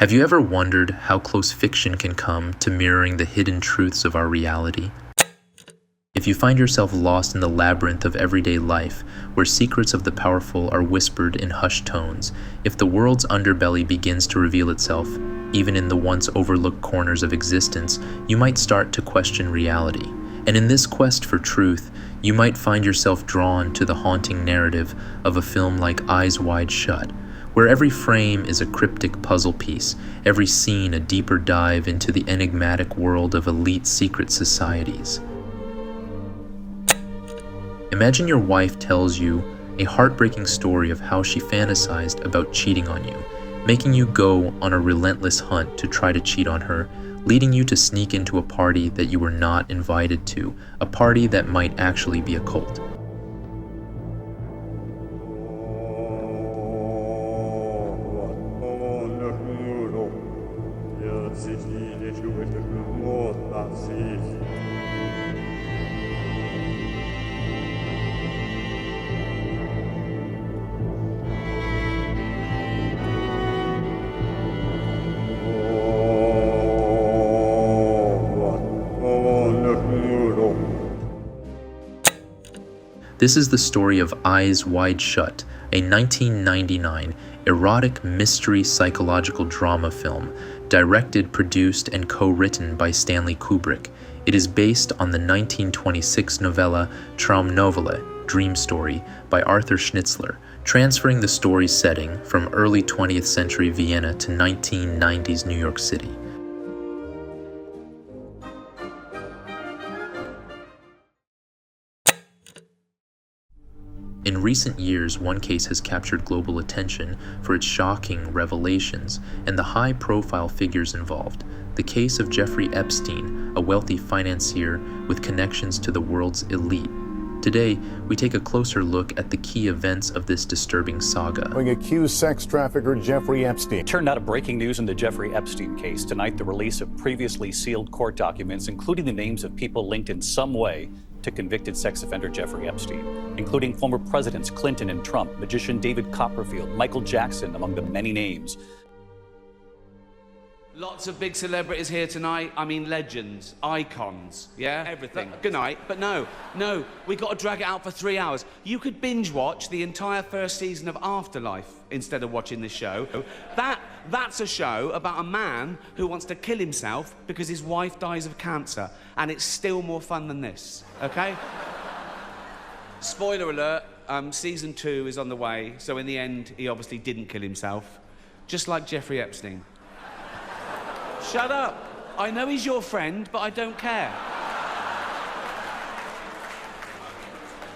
Have you ever wondered how close fiction can come to mirroring the hidden truths of our reality? If you find yourself lost in the labyrinth of everyday life, where secrets of the powerful are whispered in hushed tones, if the world's underbelly begins to reveal itself, even in the once overlooked corners of existence, you might start to question reality. And in this quest for truth, you might find yourself drawn to the haunting narrative of a film like Eyes Wide Shut, where every frame is a cryptic puzzle piece, every scene a deeper dive into the enigmatic world of elite secret societies. Imagine your wife tells you a heartbreaking story of how she fantasized about cheating on you, making you go on a relentless hunt to try to cheat on her, leading you to sneak into a party that you were not invited to, a party that might actually be a cult. This is the story of Eyes Wide Shut, a 1999 erotic mystery psychological drama film, directed, produced, and co-written by Stanley Kubrick. It is based on the 1926 novella Traumnovelle, Dream Story, by Arthur Schnitzler, transferring the story's setting from early 20th century Vienna to 1990s New York City. In recent years, one case has captured global attention for its shocking revelations and the high-profile figures involved, the case of Jeffrey Epstein, a wealthy financier with connections to the world's elite. Today, we take a closer look at the key events of this disturbing saga. Accused sex trafficker Jeffrey Epstein. Turned out breaking news in the Jeffrey Epstein case. Tonight, the release of previously sealed court documents, including the names of people linked in some way to convicted sex offender Jeffrey Epstein, including former presidents Clinton and Trump, magician David Copperfield, Michael Jackson, among the many names. Lots of big celebrities here tonight. I mean, legends, icons, yeah? Everything. Good night. But no, we got to drag it out for 3 hours. You could binge watch the entire first season of Afterlife instead of watching this show. That's a show about a man who wants to kill himself because his wife dies of cancer, and it's still more fun than this, okay? Spoiler alert, season 2 is on the way, so in the end, he obviously didn't kill himself, just like Jeffrey Epstein. Shut up. I know he's your friend, but I don't care.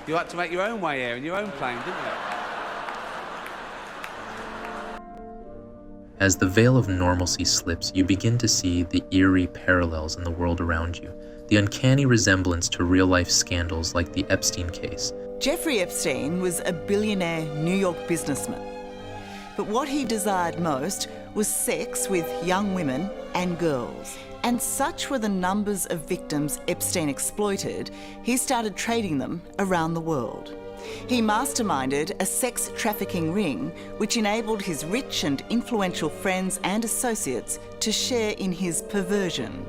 You had to make your own way here in your own plane, didn't you? As the veil of normalcy slips, you begin to see the eerie parallels in the world around you, the uncanny resemblance to real-life scandals like the Epstein case. Jeffrey Epstein was a billionaire New York businessman. But what he desired most was sex with young women and girls. And such were the numbers of victims Epstein exploited, he started trading them around the world. He masterminded a sex trafficking ring which enabled his rich and influential friends and associates to share in his perversion.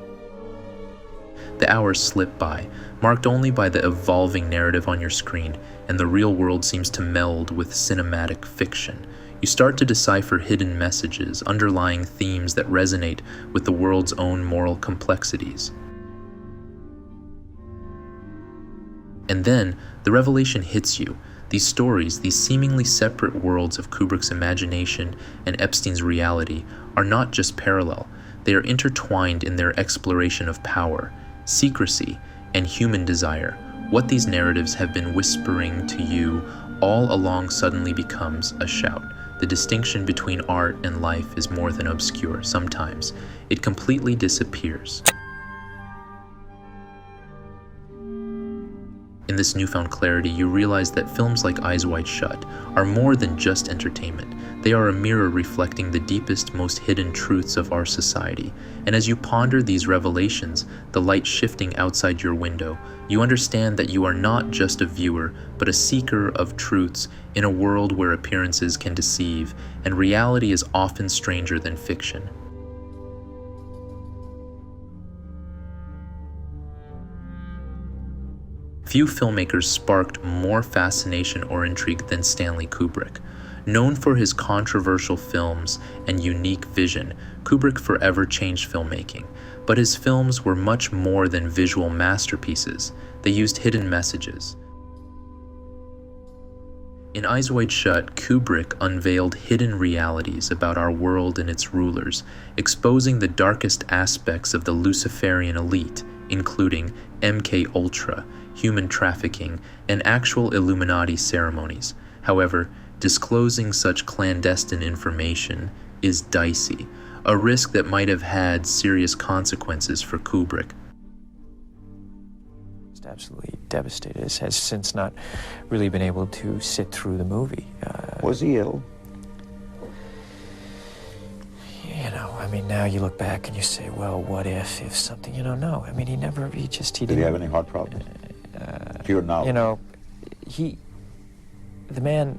The hours slip by, marked only by the evolving narrative on your screen, and the real world seems to meld with cinematic fiction. You start to decipher hidden messages, underlying themes that resonate with the world's own moral complexities. And then, the revelation hits you. These stories, these seemingly separate worlds of Kubrick's imagination and Epstein's reality, are not just parallel. They are intertwined in their exploration of power, secrecy, and human desire. What these narratives have been whispering to you all along suddenly becomes a shout. The distinction between art and life is more than obscure. Sometimes it completely disappears. In this newfound clarity, you realize that films like Eyes Wide Shut are more than just entertainment. They are a mirror reflecting the deepest, most hidden truths of our society. And as you ponder these revelations, the light shifting outside your window, you understand that you are not just a viewer, but a seeker of truths in a world where appearances can deceive, and reality is often stranger than fiction. Few filmmakers sparked more fascination or intrigue than Stanley Kubrick. Known for his controversial films and unique vision, Kubrick forever changed filmmaking. But his films were much more than visual masterpieces. They used hidden messages. In Eyes Wide Shut, Kubrick unveiled hidden realities about our world and its rulers, exposing the darkest aspects of the Luciferian elite, including MK Ultra, human trafficking, and actual Illuminati ceremonies. However, disclosing such clandestine information is dicey, a risk that might have had serious consequences for Kubrick. Absolutely devastated. Has since not really been able to sit through the movie. Was he ill? You know, I mean, now you look back and you say, well, what if something, no. I mean, he Did he have any heart problems? To your knowledge? You know, the man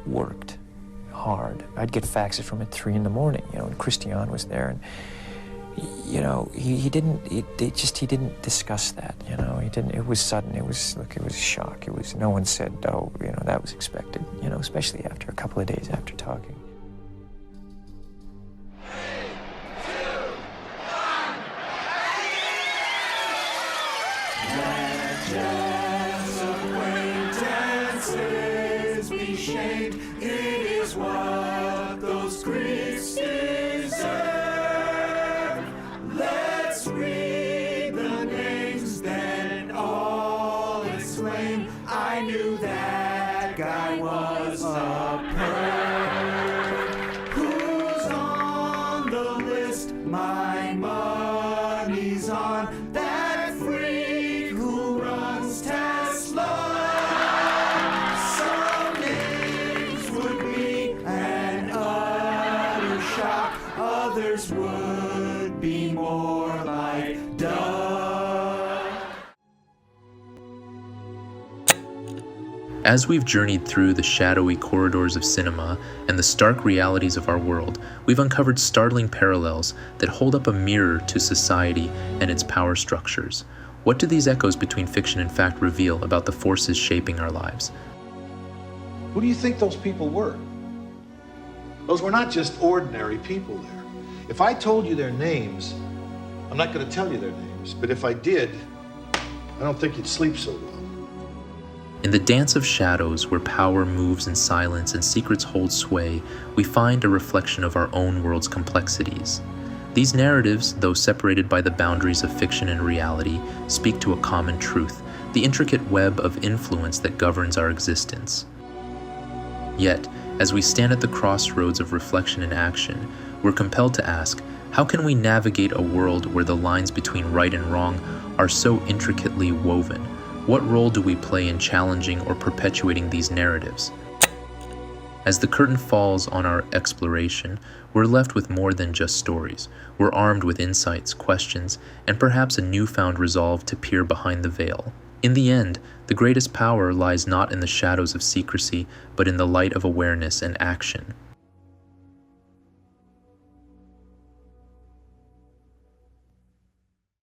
worked hard. I'd get faxes from him at 3 a.m, and Christian was there, and he didn't discuss that, he didn't, it was sudden, it was a shock. No one said, oh, that was expected, especially after a couple of days after talking. It is what those Greeks deserve. Let's read the names, then all exclaim, I knew that guy was a perv. Who's on the list? My money's on that freak who runs Tesla. Some names would be an utter shock, others would be more like duh. As we've journeyed through the shadowy corridors of cinema and the stark realities of our world, we've uncovered startling parallels that hold up a mirror to society and its power structures. What do these echoes between fiction and fact reveal about the forces shaping our lives? Who do you think those people were? Those were not just ordinary people there. If I told you their names, I'm not going to tell you their names, but if I did, I don't think you'd sleep so well. In the dance of shadows, where power moves in silence and secrets hold sway, we find a reflection of our own world's complexities. These narratives, though separated by the boundaries of fiction and reality, speak to a common truth, the intricate web of influence that governs our existence. Yet, as we stand at the crossroads of reflection and action, we're compelled to ask, how can we navigate a world where the lines between right and wrong are so intricately woven? What role do we play in challenging or perpetuating these narratives? As the curtain falls on our exploration, we're left with more than just stories. We're armed with insights, questions, and perhaps a newfound resolve to peer behind the veil. In the end, the greatest power lies not in the shadows of secrecy, but in the light of awareness and action.